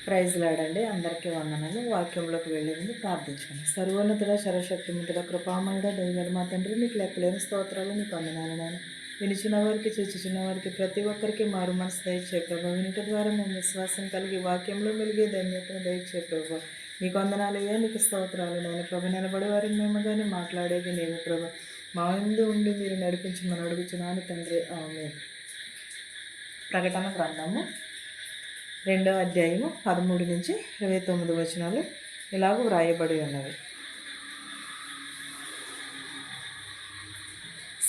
Praise లాడండి. అందరికీ వందనాలు. వాక్యంలోకి వెళ్ళే ముందు ప్రార్థించండి. సర్వోన్నతుడ, సర్వశక్తిమంతుడ, కృపామయుడ, దైవడు మా తండ్రి, నీకు లెక్కలేని స్తోత్రాలు, నీకు వందనాలు నాయన. వినిచిన వారికి, చూచుచున్న వారికి, ప్రతి ఒక్కరికి మారు మనసు దయచే ప్రభావ. వినుట ద్వారా మేము విశ్వాసం కలిగి వాక్యంలో మెలిగే ధన్యతను దయచే ప్రభావ. నీకు వందనాలయ్యా, నీకు స్తోత్రాలు నాయన. ప్రభు నిలబడే వారిని మేము కానీ మాట్లాడేది నేను ప్రభు. మా ముందు ఉండి మీరు నడిపించమని అడుగుచున్నాను తండ్రి. ఆమేన్. ప్రకటన గ్రంథము 2వ అధ్యాయము 13 నుంచి 29 వచనాలు ఇలాగ వ్రాయబడి ఉన్నవి.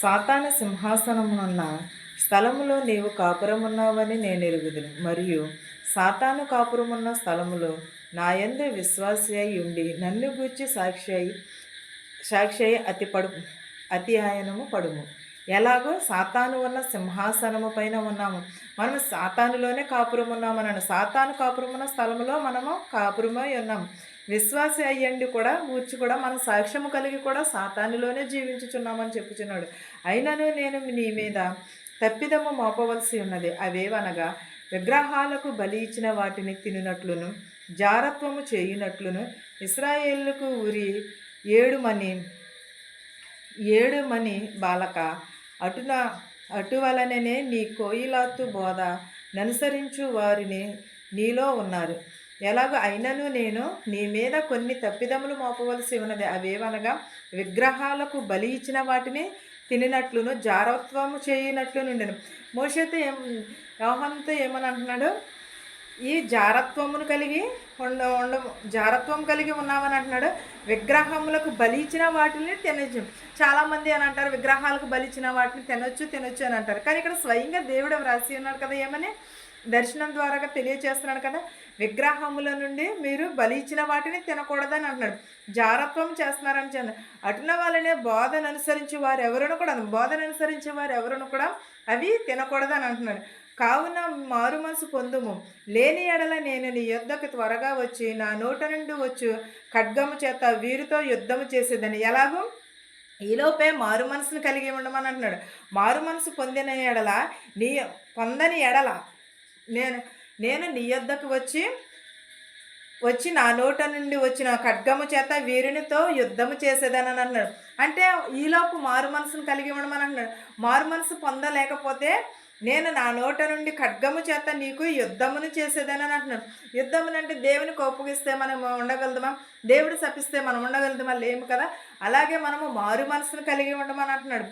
సాతాను సింహాసనమునున్న స్థలములో నీవు కాపురమున్నావని నేను ఎరుగుదును, మరియు సాతాను కాపురమున్న స్థలములో నా యందు విశ్వాసి అయి ఉండి నన్ను గూర్చి సాక్షి అయి అతి ఆయనము పడుము. ఎలాగో సాతాను ఉన్న సింహాసనము పైన ఉన్నాము, మనం సాతానులోనే కాపురం ఉన్నామన్నాను. సాతాను కాపురం ఉన్న స్థలంలో మనము కాపురమై ఉన్నాము. విశ్వాసి అయ్యండి కూడా కూర్చి కూడా మనం సాక్ష్యము కలిగి కూడా సాతానులోనే జీవించుచున్నామని చెప్పుచున్నాడు. అయినను నేను నీ మీద తప్పిదము మోపవలసి ఉన్నది. అవేవనగా విగ్రహాలకు బలి ఇచ్చిన వాటిని తినునట్లును, జారత్వము చేయునట్లును, ఇశ్రాయేలుకు ఉరి ఏడుమని బాలక అటువలననే నీ కోయిలాతు బోధ ననుసరించు వారిని నీలో ఉన్నారు. ఎలాగో అయినను నేను నీ మీద కొన్ని తప్పిదములు మోపవలసి ఉన్నది. అవేవనగా విగ్రహాలకు బలి ఇచ్చిన వాటిని తినినట్లును, జారత్వము చేయనట్లు నుండెను. మోషేతో యోహానుతో ఏమని అంటున్నాడు? ఈ జారత్వమును జారత్వం కలిగి ఉన్నామని అంటున్నాడు. విగ్రహములకు బలి ఇచ్చిన వాటిని తినచ్చు. చాలామంది అని అంటారు, విగ్రహాలకు బలి ఇచ్చిన వాటిని తినొచ్చు అని అంటారు. కానీ ఇక్కడ స్వయంగా దేవుడు వ్రాసి ఉన్నాడు కదా, ఏమని దర్శనం ద్వారా తెలియచేస్తున్నాడు కదా, విగ్రహముల నుండి మీరు బలి ఇచ్చిన వాటిని తినకూడదని అంటున్నాడు. జారత్వం చేస్తున్నారని చెప్పారు. అటున వాళ్ళనే బోధన అనుసరించే వారు ఎవరును కూడా అవి తినకూడదని అంటున్నాడు. కావున మారు మనసు పొందుము. లేని ఎడల నేను నీ యుద్ధకు త్వరగా వచ్చి నా నోట నుండి వచ్చు ఖడ్గము చేత వీరితో యుద్ధము చేసేదని. ఎలాగూ ఈలోపే మారు మనసును కలిగి ఉండమని అంటున్నాడు. మారు మనసు పొందని ఎడల నేను నీ యుద్ధకు వచ్చి నా నోట నుండి వచ్చిన ఖడ్గము చేత వీరినితో యుద్ధము చేసేదని అన్నాడు. అంటే ఈలోపు మారు మనసును కలిగి ఉండమని అంటున్నాడు. మారు మనసు పొందలేకపోతే నేను నా నోట నుండి ఖడ్గము చేత నీకు యుద్ధమును చేసేదని అంటున్నాడు. యుద్ధమును అంటే దేవుని కోపగిస్తే మనం ఉండగలుగుతామా? దేవుడు శపిస్తే మనం ఉండగలుగుతామా? లేము కదా. అలాగే మనము మారు మనసును కలిగి ఉండమని అంటున్నాడు.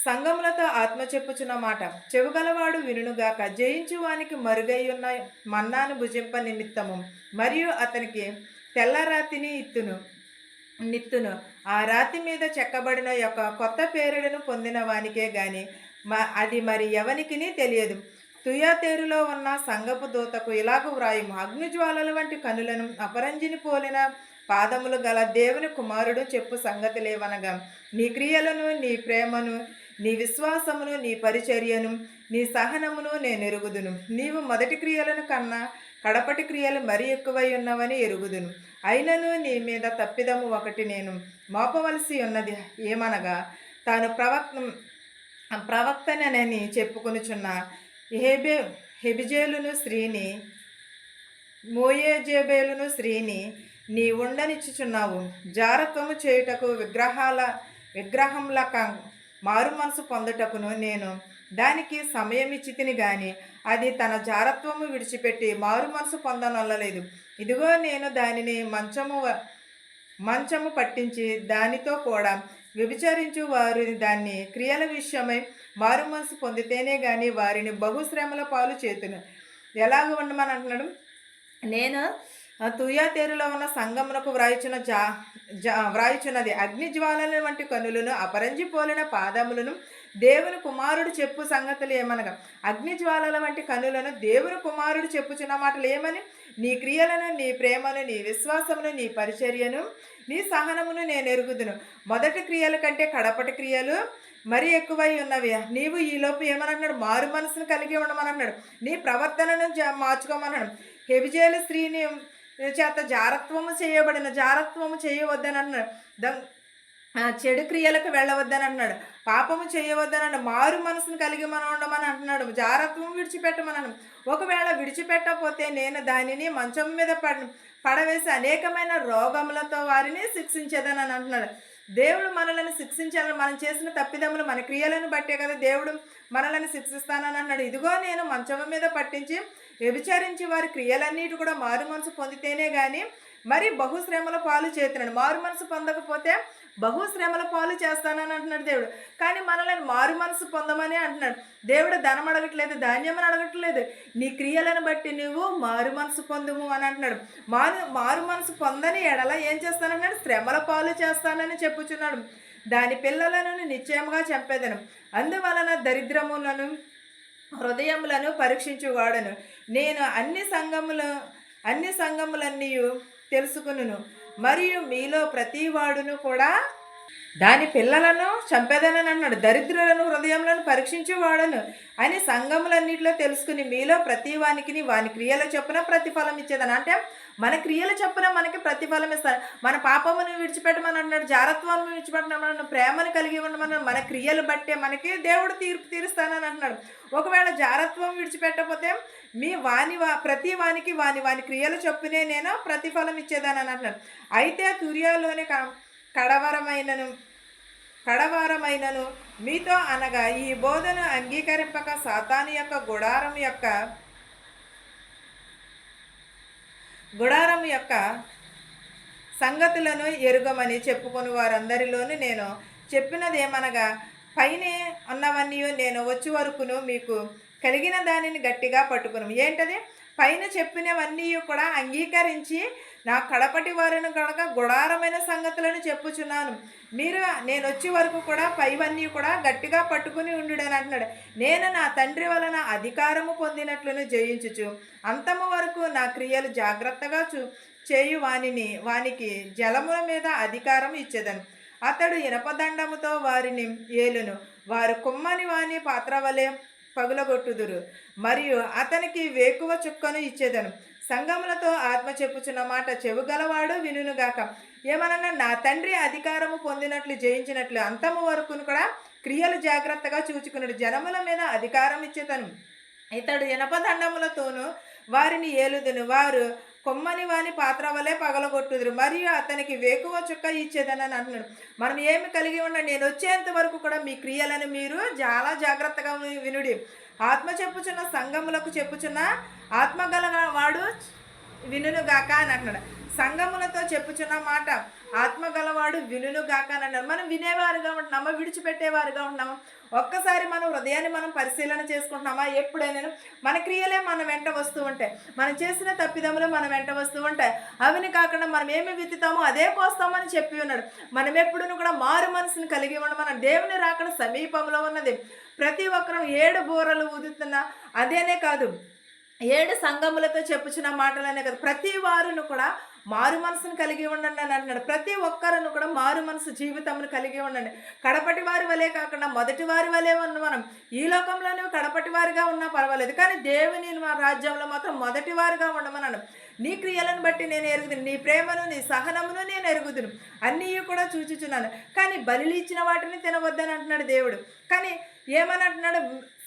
సంఘములతో ఆత్మ చెప్పుచున్న మాట చెవుగలవాడు వినుగాక. జయించు వానికి మరుగై ఉన్న మన్నాను భుజింప నిమిత్తము, మరియు అతనికి తెల్లరాతిని నిత్తును. ఆ రాతి మీద చెక్కబడిన యొక్క కొత్త పేరును పొందిన వానికే గాని అది మరి ఎవనికిని తెలియదు. తుయాతేరులో ఉన్న సంగపు దూతకు ఇలాగ వ్రాయము. అగ్నిజ్వాలల వంటి కనులను, అపరంజిని పోలిన పాదములు గల దేవుని కుమారుడు చెప్పు సంగతులేవనగా, నీ క్రియలను, నీ ప్రేమను, నీ విశ్వాసమును, నీ పరిచర్యను, నీ సహనమును నేను ఎరుగుదును. నీవు మొదటి క్రియలను కన్నా కడపటి క్రియలు మరీ ఎక్కువై ఉన్నవని ఎరుగుదును. అయినను నీ మీద తప్పిదము ఒకటి నేను మోపవలసి ఉన్నది. ఏమనగా తాను ప్రవక్తనని చెప్పుకొనుచున్న హెబిజేలును స్త్రీని, మోయేజేబేలును స్త్రీని నీ ఉండనిచ్చుచున్నావు. జారత్వము చేయుటకు విగ్రహంల మారు మనసు పొందుటకును నేను దానికి సమయం ఇచ్చితిని గాని అది తన జారత్వము విడిచిపెట్టి మారు మనసు పొందనొల్లలేదు. ఇదిగో నేను దానిని మంచము పట్టించి దానితో కూడా వ్యభిచరించు వారు దాన్ని క్రియల విషయమై మారు మనసు పొందితేనే కానీ వారిని బహుశ్రమల పాలు చేతును. ఎలాగ ఉండమని అంటున్నాడు? నేను తుయాతేరులో ఉన్న సంగమునకు వ్రాయుచున్నది అగ్నిజ్వాలల వంటి కనులను, అపరంజి పోలిన పాదములను, దేవుని కుమారుడు చెప్పు సంగతులు ఏమనగా అగ్నిజ్వాలల వంటి కనులను దేవుని కుమారుడు చెప్పుచున్న మాటలు ఏమని, నీ క్రియలను, నీ ప్రేమను, నీ విశ్వాసమును, నీ పరిచర్యను, నీ సహనమును నేను ఎరుగుదును. మొదటి క్రియల కంటే కడపటి క్రియలు మరీ ఎక్కువై ఉన్నవి. నీవు ఈలోపు ఏమన్నాడు? మారు మనసును కలిగి ఉండమన్నాడు. నీ ప్రవర్తనను మార్చుకోమన్నాడు. హెబిజేలు స్త్రీని చేత జారత్వము చేయవద్దని అన్నాడు. చెడు క్రియలకు వెళ్ళవద్దని అంటున్నాడు. పాపము చేయవద్దని అంటున్నాడు. మారు మనసును కలిగి మనం ఉండమని అంటున్నాడు. జారత్వం విడిచిపెట్టమన్నాడు. ఒకవేళ విడిచిపెట్టకపోతే నేను దానిని మంచం మీద పడవేసి అనేకమైన రోగములతో వారిని శిక్షించేదని అని అంటున్నాడు. దేవుడు మనల్ని శిక్షించాలని, మనం చేసిన తప్పిదములు మన క్రియలను బట్టే కదా దేవుడు మనల్ని శిక్షిస్తానని అన్నాడు. ఇదిగో నేను మంచం మీద పట్టించి వ్యభిచారించి వారి క్రియలన్నిటి కూడా మారు మనసు పొందితేనే కానీ మరి బహుశ్రమల పాలు చేస్తున్నాడు. మారు మనసు పొందకపోతే బహుశ్రమల పాలు చేస్తానని అంటున్నాడు దేవుడు. కానీ మనల్ని మారు మనసు పొందమని అంటున్నాడు దేవుడు. ధనం అడగట్లేదు, ధాన్యం అడగట్లేదు, నీ క్రియలను బట్టి నువ్వు మారు మనసు పొందుము అని అంటున్నాడు. మారు మనసు పొందని ఎడల ఏం చేస్తానన్నాడు? శ్రమల పాలు చేస్తానని చెప్పుచున్నాడు. దాని పిల్లలను నిశ్చయముగా చంపేదను. అందువలన దరిద్రములను హృదయములను పరీక్షించువాడను. నేను అన్ని సంఘములన్నీ తెలుసుకును, మరియు మీలో ప్రతివాడును కూడా దాని పిల్లలను చంపేదనని అన్నాడు. దరిద్రులను హృదయములను పరీక్షించేవాడను అని సంఘములన్నింటిలో తెలుసుకుని మీలో ప్రతి వానికి వాని క్రియల చొప్పున ప్రతిఫలం ఇచ్చేదని. అంటే మన క్రియల చొప్పున మనకి ప్రతిఫలం ఇస్తారు. మన పాపమును విడిచిపెట్టమని అన్నాడు, జారత్వాన్ని విడిచిపెట్టమన్నాడు, ప్రేమను కలిగి ఉండమన్నాడు. మన క్రియలు బట్టే మనకి దేవుడు తీర్పు తీరుస్తానని అంటున్నాడు. ఒకవేళ జారత్వం విడిచిపెట్టకపోతే ప్రతి వానికి వాని క్రియల చొప్పునే నేను ప్రతిఫలం ఇచ్చేదానని అంటున్నాడు. అయితే తురియాలోని కడవారమైనను మీతో అనగా ఈ బోధన అంగీకరింపక సాతాను యొక్క గుడారం యొక్క సంగతులను ఎరుగమని చెప్పుకొని వారందరిలోనూ నేను చెప్పినదేమనగా పైనే ఉన్నవన్నీ నేను వచ్చే వరకును మీకు కలిగిన దానిని గట్టిగా పట్టుకును. ఏంటది? పైన చెప్పినవన్నీ కూడా అంగీకరించి నా కడపటి వారిని కనుక గుడారమైన సంగతులను చెప్పుచున్నాను. మీరు నేను వచ్చే వరకు కూడా పైవన్నీ కూడా గట్టిగా పట్టుకుని ఉండుడని అంటున్నాడు. నేను నా తండ్రి వలన అధికారము పొందినట్లును జయించుచు అంతము వరకు నా క్రియలు జాగ్రత్తగా చేయు వానికి జలముల మీద అధికారం ఇచ్చేదను. అతడు ఇనపదండముతో వారిని ఏలును. వారు కుమ్మని వాని పాత్ర వలె పగులగొట్టుదురు. మరియు అతనికి వేకువ చుక్కను ఇచ్చేదను. సంఘములతో ఆత్మ చెప్పుచున్న మాట చెవుగలవాడు వినుగాక. ఏమనన్నా నా తండ్రి అధికారము పొందినట్లు జయించినట్లు అంతము వరకును కూడా క్రియలు జాగ్రత్తగా చూచుకున్నాడు. జనముల మీద అధికారం ఇచ్చేతను. ఇతడు ఇనపదండములతోనూ వారిని ఏలుదును. వారు కొమ్మని వాని పాత్ర వలె పగలగొట్టుదురు. మరియు అతనికి వేకువ చుక్క ఇచ్చేదని అంటున్నాడు. మనం ఏమి కలిగి ఉండండి, నేను వచ్చేంత వరకు కూడా మీ క్రియలను మీరు చాలా జాగ్రత్తగా వినుడి. ఆత్మ చెప్పుచున్న సంఘములకు చెప్పుచున్న ఆత్మగల వాడు వినుగాక అని అంటున్నాడు. సంఘములతో చెప్పుచున్న మాట ఆత్మగలవాడు వినుగాక అని అన్నాడు. మనం వినేవారుగా ఉంటున్నామా, విడిచిపెట్టేవారుగా ఉంటున్నామా? ఒక్కసారి మనం హృదయాన్ని మనం పరిశీలన చేసుకుంటున్నామా? ఎప్పుడైనా మన క్రియలే మన వెంట వస్తూ ఉంటాయి, మనం చేసిన తప్పిదములు మన వెంట వస్తూ ఉంటాయి. అవిని కాకుండా మనం ఏమి విత్తుతామో అదే కోస్తామని చెప్పి ఉన్నాడు. మనం ఎప్పుడూ కూడా మారు మనసుని కలిగి ఉండమన్నాడు. దేవుని రాకడ సమీపంలో ఉన్నది. ప్రతి ఒక్కరూ 7 బూరలు ఊదుతున్నా అదేనే కాదు, 7 సంఘములతో చెప్పుచున్న మాటలనే కదా. ప్రతి వారును కూడా మారు మనసును కలిగి ఉండండి అని అంటున్నాడు. ప్రతి ఒక్కరును కూడా మారు మనసు జీవితమును కలిగి ఉండండి. కడపటి వారి వలే కాకుండా మొదటి వారి వలే ఉన్న మనం ఈ లోకంలోనే కడపటి వారిగా ఉన్నా పర్వాలేదు, కానీ దేవుని రాజ్యంలో మాత్రం మొదటి వారిగా ఉండమన్నాడు. నీ క్రియలను బట్టి నేను ఎరుగుదును, నీ ప్రేమను నీ సహనమును నేను ఎరుగుదును, అన్నీ కూడా చూచుచున్నాను. కానీ బలిలు ఇచ్చిన వాటిని తినవద్దని అంటున్నాడు దేవుడు. కానీ ఏమని అంటున్నాడు?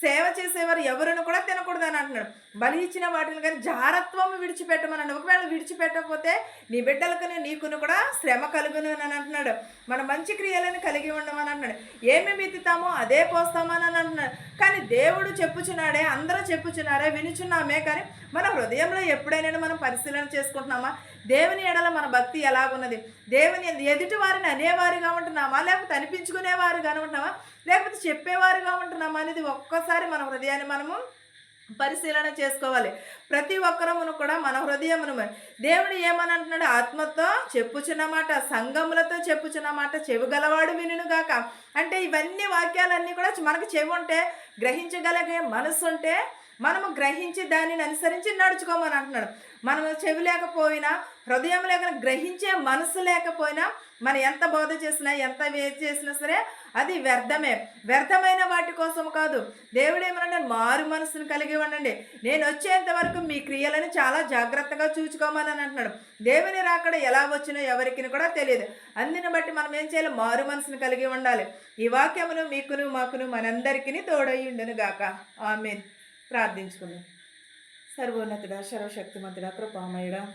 సేవ చేసేవారు ఎవరును కూడా తినకూడదని అంటున్నాడు. బలి ఇచ్చిన వాటిని కానీ జారత్వం విడిచిపెట్టమన్నాడు. ఒకవేళ విడిచిపెట్టకపోతే నీ బిడ్డలకును నీకును కూడా శ్రమ కలుగును అని అంటున్నాడు. మన మంచి క్రియలను కలిగి ఉండమని అంటున్నాడు. ఏమి విత్తుతామో అదే పోస్తామని అంటున్నాడు. కానీ దేవుడు చెప్పుచున్నాడే, అందరూ చెప్పుచున్నారే, వినుచున్నామే, కానీ మన హృదయంలో ఎప్పుడైనా మనం పరిశీలన చేసుకుంటున్నామా? దేవుని ఎడల మన భక్తి ఎలాగున్నది? దేవుని ఎదుటి వారిని అనేవారుగా ఉంటున్నామా, లేకపోతే అనిపించుకునేవారుగా ఉంటున్నామా, లేకపోతే చెప్పేవారుగా ఉంటున్నామా అనేది ఒక్కసారి మన హృదయాన్ని మనము పరిశీలన చేసుకోవాలి. ప్రతి ఒక్కరమును కూడా మన హృదయమును దేవుడు ఏమని అంటున్నాడు? ఆత్మతో చెప్పుచున్న మాట, సంఘములతో చెప్పుచున్న మాట చెవిగలవాడు వినుగాక. అంటే ఇవన్నీ వాక్యాలన్నీ కూడా మనకు చెవి ఉంటే, గ్రహించగలిగే మనసు ఉంటే మనము గ్రహించి దానిని అనుసరించి నడుచుకోమని అంటున్నాడు. మనం చెవి లేకపోయినా, హృదయం లేక గ్రహించే మనసు లేకపోయినా, మనం ఎంత బోధ చేసినా, ఎంత చేసినా సరే అది వ్యర్థమే. వ్యర్థమైన వాటి కోసం కాదు. దేవుడు ఏమనంటే మారు మనసును కలిగి ఉండండి, నేను వచ్చేంత వరకు మీ క్రియలను చాలా జాగ్రత్తగా చూసుకోమని అంటున్నాడు. దేవుని రాకడ ఎలా వచ్చినో ఎవరికి కూడా తెలియదు. అందుని బట్టి మనం ఏం చేయాలి? మారు మనసును కలిగి ఉండాలి. ఈ వాక్యమును మీకును మాకును మనందరికీ తోడయ్యుండును గాక. ఆమేన్. ప్రార్థించుకుందాం. సర్వోన్నతుడా, సర్వశక్తిమంతుడా, కృపామయుడా,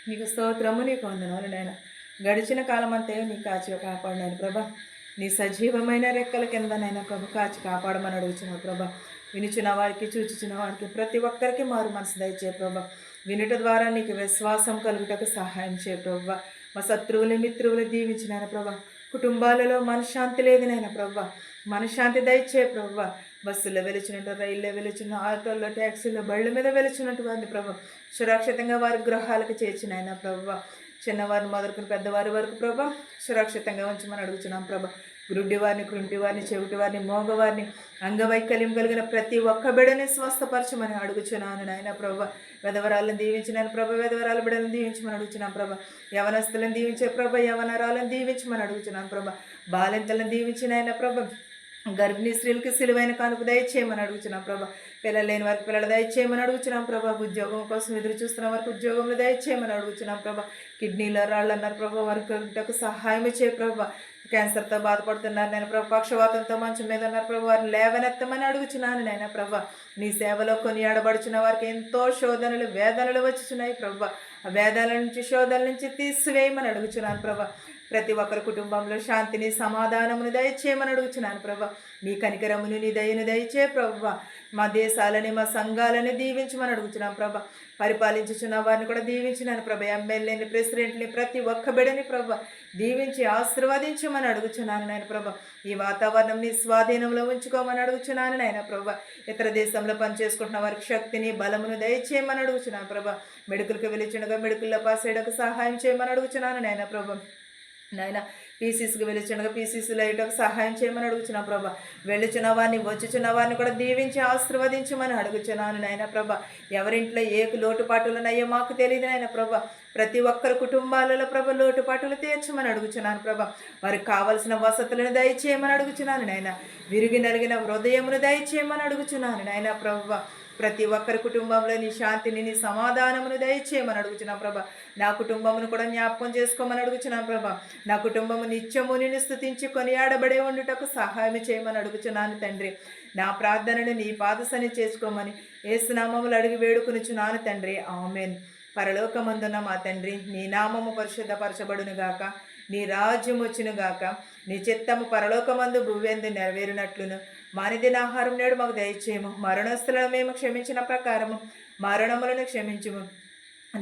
నీకు స్తోత్రము, నీకు వందనాలు నాయనా. గడిచిన కాలం అంతా నీ కాచి కాపాడినాను ప్రభా. నీ సజీవమైన రెక్కల కిందనైనా ప్రభు కాచి కాపాడమని అడుగుచున్నావు ప్రభా. వినుచున్న వారికి, చూచుచున్న వారికి, ప్రతి ఒక్కరికి మారు మనసు దయచే ప్రభా. వినుట ద్వారా నీకు విశ్వాసం కలుగుటకు సహాయం చేయ ప్రభా. మా శత్రువులు, మిత్రువులు దీవించినాను ప్రభా. కుటుంబాలలో మనశ్శాంతి లేదు నాయన ప్రభా. మనశ్శాంతి దయచే ప్రభా. బస్సులో వెలిచినట్టు, రైల్లో వెలిచిన, ఆటోల్లో, ట్యాక్సీలో, బళ్ళ మీద వెలిచినట్టు వారిని ప్రభా సురక్షితంగా వారి గృహాలకు చేర్చినాయన ప్రభా. చిన్నవారిని మొదలుకుని పెద్దవారి వరకు ప్రభా సురక్షితంగా ఉంచమని అడుగుతున్నాం ప్రభా. గుడ్డి వారిని, కృంటి వారిని, చెవిటి వారిని, మోగవారిని, అంగవైకల్యం కలిగిన ప్రతి ఒక్క బిడని స్వస్థపరచమని అడుగుచున్నాను నాయన ప్రభా. వెధవరాలను దీవించినాను ప్రభా. వెధవరాల బిడలను దీవించమని అడుగుచున్నాను ప్రభా. యవనస్తులను దీవించే ప్రభా. యవనరాలను దీవించమని అడుగుచున్నాను ప్రభా. బాలింతలను దీవించినాయన ప్రభా. గర్భిణీ స్త్రీలకి సిలువైన కానుక దయచేయమని అడుగుచున్నాం ప్రభా. పిల్లలు లేని వారికి పిల్లలు దయచేయమని అడుగుచున్నాం ప్రభా. ఉద్యోగం కోసం ఎదురు చూస్తున్న వారికి ఉద్యోగంలో దయచేయమని అడుగుచున్నాం ప్రభా. కిడ్నీలో రాళ్ళు అన్నారు ప్రభా, వారికి సహాయం చేయ ప్రభా. క్యాన్సర్తో బాధపడుతున్నారు నేను ప్రభా. పక్షవాతంతో మంచం మీద ఉన్నారు ప్రభా, వారిని లేవనెత్తమని అడుగుచున్నాను నేను ప్రభా. నీ సేవలో కొనియాడబడుచున్న వారికి ఎంతో శోధనలు, వేదనలు వచ్చుచున్నాయి ప్రభా. ఆ వేదనల నుంచి, శోధనల నుంచి తీసివేయమని అడుగుచున్నాను ప్రభా. ప్రతి ఒక్కరి కుటుంబంలో శాంతిని, సమాధానమును దయచేయమని అడుగుచున్నాను ప్రభా. నీ కనికరమును, నీ దయను దయచే ప్రభా. మా దేశాలని, మా సంఘాలని దీవించమని అడుగుచున్నాను ప్రభా. పరిపాలించుచున్న వారిని కూడా దీవించినాను ప్రభా. ఎమ్మెల్యేని, ప్రెసిడెంట్ని, ప్రతి ఒక్క బిడని ప్రభా దీవించి ఆశీర్వదించమని అడుగుచున్నాను నాయన ప్రభా. ఈ వాతావరణం నీ స్వాధీనంలో ఉంచుకోమని అడుగుచున్నాను నాయన ప్రభా. ఇతర దేశంలో పనిచేసుకుంటున్న వారికి శక్తిని, బలమును దయచేయమని అడుగుచున్నాను ప్రభా. మెడికల్కి వెళ్ళిచుండగా మెడికల్లో పాస్ అయ్యడానికి సహాయం చేయమని అడుగుచున్నాను నాయన ప్రభా. నాయన పీసీస్కి వెళ్ళిచుండగా పీసీసీలో అయ్యేటకు సహాయం చేయమని అడుగుచున్నాను ప్రభా. వెళ్ళుచున్న వారిని, వచ్చుచున్న వారిని కూడా దీవించి ఆశీర్వదించమని అడుగుచున్నాను నాయన ప్రభా. ఎవరింట్లో ఏ లోటుపాటులున్నాయో మాకు తెలియదు నాయన ప్రభా. ప్రతి ఒక్కరి కుటుంబాలలో ప్రభా లోటుపాటులు తీర్చమని అడుగుచున్నాను ప్రభా. వారికి కావలసిన వసతులను దయచేయమని అడుగుచున్నాను నాయన. విరిగి నలిగిన హృదయమును దయచేయమని అడుగుచున్నాను నాయన ప్రభా. ప్రతి ఒక్కరి కుటుంబంలో నీ శాంతిని, నీ సమాధానమును దయచేయమని అడుగుచున్నాం ప్రభా. నా కుటుంబమును కూడా జ్ఞాపకం చేసుకోమని అడుగుచున్నాను ప్రభా. నా కుటుంబము నిత్యము నిన్ను స్తుతించి కొనియాడబడే ఉండుటకు సహాయం చేయమని అడుగుచున్నాను తండ్రి. నా ప్రార్థనను నీ పాదసని చేసుకోమని యేసు నామములు అడిగి వేడుకొనుచున్నాను తండ్రి. ఆమేన్. పరలోకమందున్న మా తండ్రి, నీ నామము పరిశుద్ధపరచబడును గాక. నీ రాజ్యం వచ్చును గాక. నీ చిత్తము పరలోకమందు భూవేందు నెరవేరునట్లును మానిదిన ఆహారం నేడు మాకు దయచేయము. మరణస్తులను మేము క్షమించిన ప్రకారము మరణములను క్షమించుము.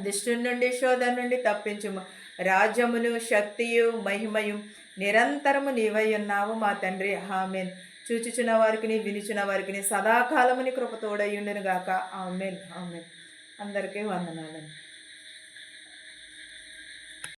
దుష్టుని నుండి, శోధన నుండి తప్పించుము. రాజ్యమును, శక్తియు, మహిమయు నిరంతరము నీవై ఉన్నావు మా తండ్రి. ఆమేన్. చూచుచున్న వారికి, వినుచున్న వారికి సదాకాలముని కృప తోడయ్యుండును గాక. ఆమేన్. ఆమేన్. అందరికీ వందనాలు.